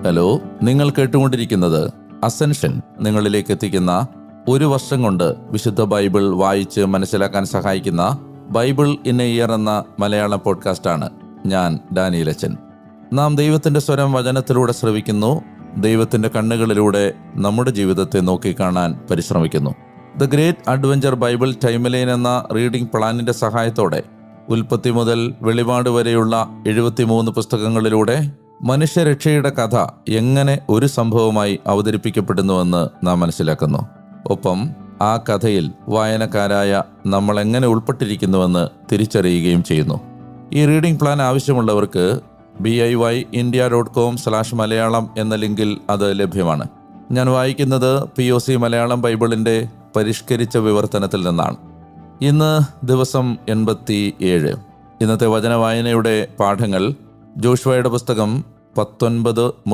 Hello, നിങ്ങൾ കേട്ടുകൊണ്ടിരിക്കുന്നത് ascension നിങ്ങളിലേക്ക് എത്തിക്കുന്ന ഒരു വർഷം കൊണ്ട് വിശുദ്ധ ബൈബിൾ വായിച്ച് മനസ്സിലാക്കാൻ സഹായിക്കുന്ന ബൈബിൾ ഇൻ എ ഇയർ എന്ന മലയാളം പോഡ്കാസ്റ്റാണ്. ഞാൻ ഡാനിയലച്ചൻ. നാം ദൈവത്തിൻ്റെ സ്വരം വചനത്തിലൂടെ ശ്രവിക്കുന്നു. ദൈവത്തിൻ്റെ കണ്ണുകളിലൂടെ നമ്മുടെ ജീവിതത്തെ നോക്കിക്കാണാൻ പരിശ്രമിക്കുന്നു. The great adventure Bible timeline എന്ന റീഡിംഗ് പ്ലാനിൻ്റെ സഹായത്തോടെ ഉൽപ്പത്തി മുതൽ വെളിപാട് വരെയുള്ള 73 പുസ്തകങ്ങളിലൂടെ മനുഷ്യരക്ഷയുടെ കഥ എങ്ങനെ ഒരു സംഭവമായി അവതരിപ്പിക്കപ്പെടുന്നുവെന്ന് നാം മനസ്സിലാക്കുന്നു. ഒപ്പം ആ കഥയിൽ വായനക്കാരായ നമ്മൾ എങ്ങനെ ഉൾപ്പെട്ടിരിക്കുന്നുവെന്ന് തിരിച്ചറിയുകയും ചെയ്യുന്നു. ഈ റീഡിംഗ് പ്ലാൻ ആവശ്യമുള്ളവർക്ക് BIYindia.com/മലയാളം എന്ന ലിങ്കിൽ അത് ലഭ്യമാണ്. ഞാൻ വായിക്കുന്നത് POC മലയാളം ബൈബിളിൻ്റെ പരിഷ്കരിച്ച വിവർത്തനത്തിൽ നിന്നാണ്. ഇന്ന് ദിവസം 87. ഇന്നത്തെ വചന വായനയുടെ പാഠങ്ങൾ ജോഷുവയുടെ പുസ്തകം 19